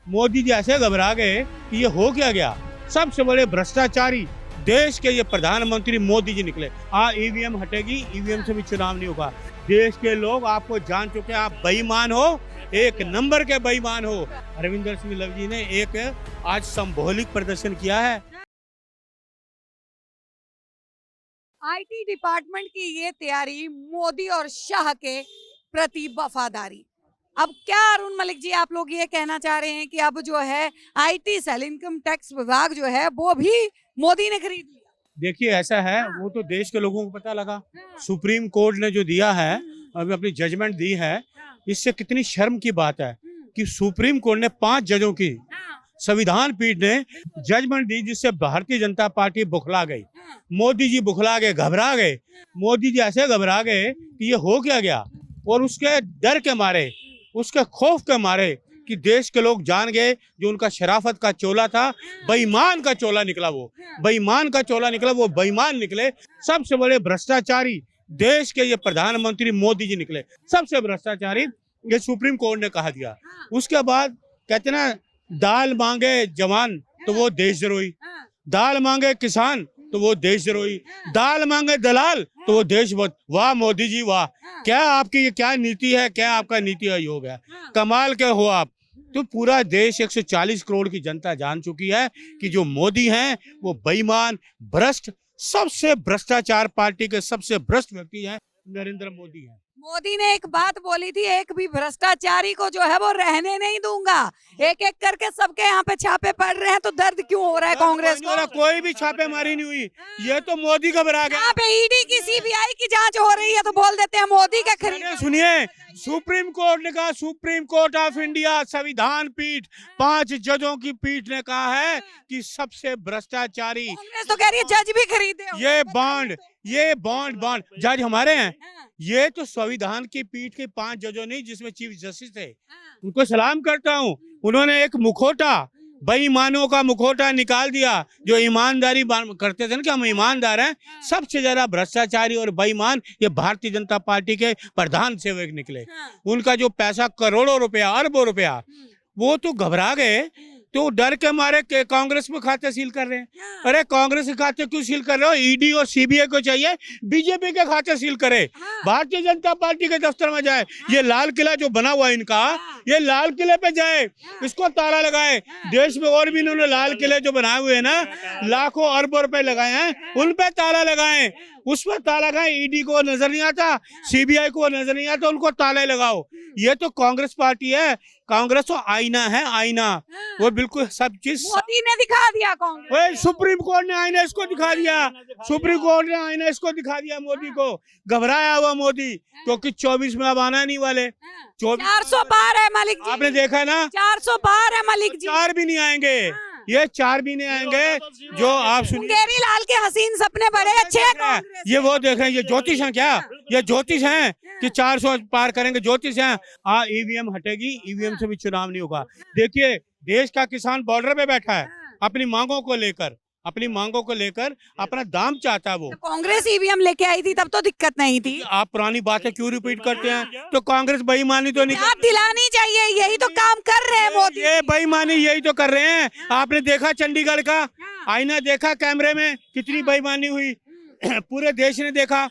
मोदी जी ऐसे घबरा गए कि ये हो क्या गया। सबसे बड़े भ्रष्टाचारी देश के ये प्रधानमंत्री मोदी जी निकले। ईवीएम हटेगी, ईवीएम से भी चुनाव नहीं होगा। देश के लोग आपको जान चुके हैं, आप बेईमान हो, एक नंबर के बेईमान हो। अरविंदर सिंह लव जी ने एक आज संभौलिक प्रदर्शन किया है। आईटी डिपार्टमेंट की ये तैयारी, मोदी और शाह के प्रति वफादारी। अब क्या अरुण मलिक जी आप लोग ये कहना चाह रहे हैं कि अब जो है आईटी सेल, इनकम टैक्स विभाग जो है वो भी मोदी ने खरीद लिया? देखिए ऐसा है, वो तो देश के लोगों को पता लगा। सुप्रीम कोर्ट ने जो दिया है, अभी अपनी जजमेंट दी है, इससे कितनी शर्म की बात है कि सुप्रीम कोर्ट ने 5 जजों की संविधान पीठ ने जजमेंट दी, जिससे भारतीय जनता पार्टी बुखला गई। मोदी जी बुखला गए, घबरा गए। मोदी जी ऐसे घबरा गए कि ये हो क्या गया, और उसके डर के मारे, उसके खौफ के मारे कि देश के लोग जान गए जो उनका शराफत का चोला था, बेईमान का चोला निकला। वो बेईमान का चोला निकला, वो बेईमान निकले। सबसे बड़े भ्रष्टाचारी देश के ये प्रधानमंत्री मोदी जी निकले, सबसे भ्रष्टाचारी। ये सुप्रीम कोर्ट ने कहा दिया। उसके बाद कहते ना, दाल मांगे जवान तो वो देशद्रोही, दाल मांगे किसान तो वो देशद्रोही, दाल मांगे दलाल तो वो देशभक्त। वाह मोदी जी वाह, क्या आपकी ये क्या नीति है, क्या आपका नीति आयोग है, कमाल के हो आप। तो पूरा देश 140 करोड़ की जनता जान चुकी है कि जो मोदी हैं वो बेईमान, भ्रष्ट, सबसे भ्रष्टाचार पार्टी के सबसे भ्रष्ट व्यक्ति हैं नरेंद्र मोदी हैं। मोदी ने एक बात बोली थी, एक भी भ्रष्टाचारी को जो है वो रहने नहीं दूंगा। एक एक करके सबके यहाँ पे छापे पड़ रहे हैं, तो दर्द क्यों हो रहा है कांग्रेस को? कोई भी छापेमारी नहीं हुई, ये तो मोदी घबरा गया। यहाँ पे ईडी की, सीबीआई की जांच हो रही है तो बोल देते हैं मोदी का खरीद। सुनिए, सुप्रीम कोर्ट ने कहा, सुप्रीम कोर्ट ऑफ इंडिया संविधान पीठ, 5 जजों की पीठ ने कहा है कि सबसे भ्रष्टाचारी, कांग्रेस तो कह रही है जज भी खरीदे। ये बॉन्ड जज हमारे हैं। ये तो संविधान की पीठ के 5 जजों नहीं, जिसमें चीफ जस्टिस थे, उनको सलाम करता हूँ। उन्होंने एक मुखौटा, बेईमानों का मुखौटा निकाल दिया। जो ईमानदारी करते थे ना कि हम ईमानदार हैं, सबसे ज्यादा भ्रष्टाचारी और बेईमान ये भारतीय जनता पार्टी के प्रधान सेवक निकले। उनका जो पैसा करोड़ों रुपया, अरबों रुपया, वो तो घबरा गए। तो डर के मारे के कांग्रेस में खाते सील कर रहे हैं। अरे कांग्रेस के खाते क्यों सील कर रहे हो? ईडी और सीबीआई को चाहिए बीजेपी के खाते सील करे, भारतीय जनता पार्टी के दफ्तर में जाए। ये लाल किला जो बना हुआ है इनका, ये लाल किले पे जाए, इसको ताला लगाए। देश में और भी इन्होंने लाल किले जो बनाए हुए हैं ना, लाखों अरबों रुपए लगाए हैं, उन पे ताला लगाए, उस पर ताला लगाए। ईडी को नजर नहीं आता, सीबीआई को नजर नहीं आता, उनको ताले लगाओ। ये तो कांग्रेस पार्टी है। कांग्रेस तो आईना है, आईना। वो बिल्कुल सब चीज मोदी ने दिखा दिया कांग्रेस। सुप्रीम कोर्ट ने आईना इसको दिखा दिया, सुप्रीम कोर्ट ने आईना इसको दिखा दिया मोदी को। घबराया हुआ मोदी, क्योंकि 24 में अब आना नहीं वाले। 400 पार है मलिक जी, आपने देखा ना, 400 पार है मलिक जी। 4 भी नहीं आएंगे, ये 4 भी नहीं आएंगे। जो आप सुनिए, मुंगेरी लाल के हसीन सपने बड़े अच्छे हैं। ये वो देखें, ये ज्योतिष है क्या? ये ज्योतिष हैं कि 400 पार करेंगे, ज्योतिष हैं। ईवीएम हटेगी, ईवीएम से भी चुनाव नहीं होगा। देखिए, देश का किसान बॉर्डर पे बैठा है, अपनी मांगों को लेकर अपना दाम चाहता है वो। तो कांग्रेस ईवीएम लेके आई थी, तब तो दिक्कत नहीं थी। आप पुरानी बातें क्यों रिपीट करते हैं? तो कांग्रेस बेईमानी तो नहीं, याद दिलानी चाहिए, यही तो काम कर रहे हैं मोदी। ये बेईमानी यही तो कर रहे हैं। आपने देखा चंडीगढ़ का आईना, देखा कैमरे में कितनी बेईमानी हुई। पूरे देश ने देखा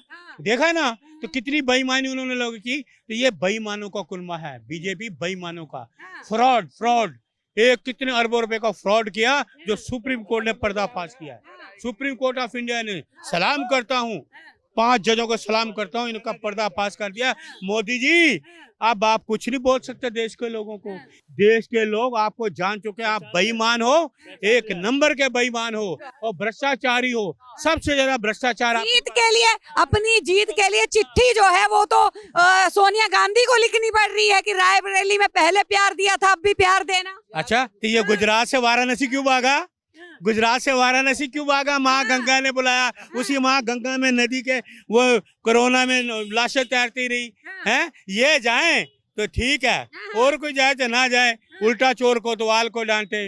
ना, तो कितनी बेईमानी उन्होंने लोगों की। तो ये बेईमानों का कुलमा है बीजेपी, बेईमानों का। फ्रॉड एक कितने अरबों रुपए का फ्रॉड किया, जो सुप्रीम कोर्ट ने पर्दाफाश किया है। सुप्रीम कोर्ट ऑफ इंडिया ने सलाम करता हूँ, 5 जजों को सलाम करता हूँ, इनका पर्दाफाश कर दिया। मोदी जी, अब आप कुछ नहीं बोल सकते देश के लोगों को। देश के लोग आपको जान चुके हैं, आप बेईमान हो, एक नंबर के बेईमान हो और भ्रष्टाचारी हो। सबसे ज्यादा भ्रष्टाचार। जीत के लिए, अपनी जीत के लिए चिट्ठी जो है वो तो सोनिया गांधी को लिखनी पड़ रही है कि रायबरेली में पहले प्यार दिया था, अब भी प्यार देना। अच्छा, तो ये गुजरात से वाराणसी क्यों भागा? माँ गंगा ने बुलाया, उसी माँ गंगा में नदी के वो कोरोना में लाशें तैरती रही हैं। ये जाएं तो ठीक है, और कोई जाए तो ना जाए। उल्टा चोर कोतवाल को डांटे,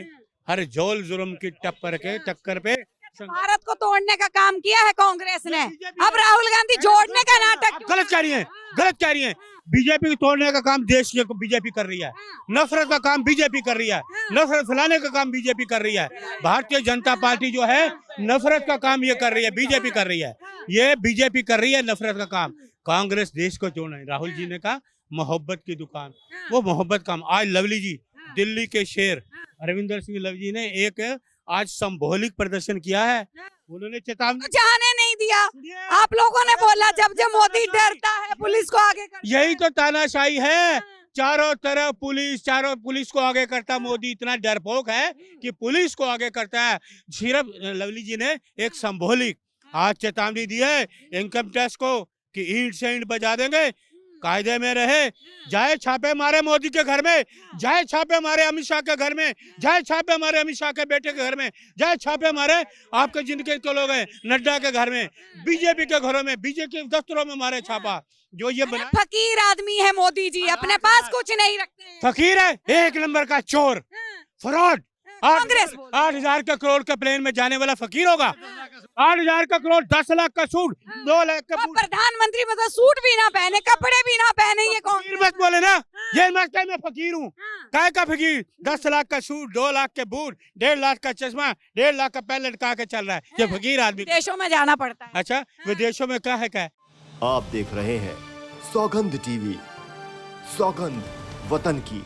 हर झोल जुर्म की टक्कर पे भारत को तोड़ने का काम किया है कांग्रेस ने। अब राहुल गांधी जोड़ने का नाटक। गलत कह रही हैं। बीजेपी को तोड़ने का काम देश के बीजेपी कर रही है, नफरत का काम बीजेपी कर रही है, नफरत फैलाने का काम बीजेपी कर रही है। भारतीय जनता पार्टी जो है नफरत का काम ये कर रही है, बीजेपी कर रही है, ये बीजेपी कर रही है नफरत का काम। कांग्रेस देश को जोड़ना है। राहुल जी ने कहा मोहब्बत की दुकान, वो मोहब्बत का आज लवली जी दिल्ली के शेर अरविंदर सिंह लवली जी ने एक आज संभौलिक प्रदर्शन किया है। उन्होंने चेतावनी जाने नहीं दिया। आप लोगों ने बोला जब जब मोदी डरता है पुलिस को आगे करता यही है। तो तानाशाही है, चारों तरफ पुलिस को आगे करता। मोदी इतना डरपोक है कि पुलिस को आगे करता है। सिर्फ लवली जी ने एक संभौलिक आज चेतावनी दी है इनकम टैक्स को कि ईंट से ईंट बजा देंगे, कायदे में रहे। जाए छापे मारे मोदी के घर में, जाए छापे मारे अमित शाह के घर में, जाए छापे मारे अमित शाह के बेटे के घर में, जाए छापे मारे आपके जिनके के लोग हैं नड्डा के घर में, बीजेपी के घरों में, बीजेपी के दफ्तरों में मारे छापा। जो ये अरे बना फकीर आदमी है मोदी जी, अपने पास कुछ नहीं रखते हैं। फकीर है, एक नंबर का चोर, फ्रॉड। कांग्रेस बोल रही है। 8,000 का करोड़ का प्लेन में जाने वाला फकीर होगा? 8,000 का करोड़, 10 लाख का सूट, 2 लाख का और प्रधानमंत्री मतलब सूट भी ना पहने, कपड़े भी ना पहने, ये कौन? फकीर मत बोले ना, ये मत कहे मैं फकीर हूँ। काय का फकीर? 10 लाख का सूट, 2 लाख के बूट, 1.5 लाख का चश्मा, 1.5 लाख का पैर लटका के चल रहा है, ये फकीर आदमी। देशों में जाना पड़ता है। अच्छा, विदेशों में क्या है क्या? आप देख रहे हैं सौगंध टीवी, सौगंध वतन की।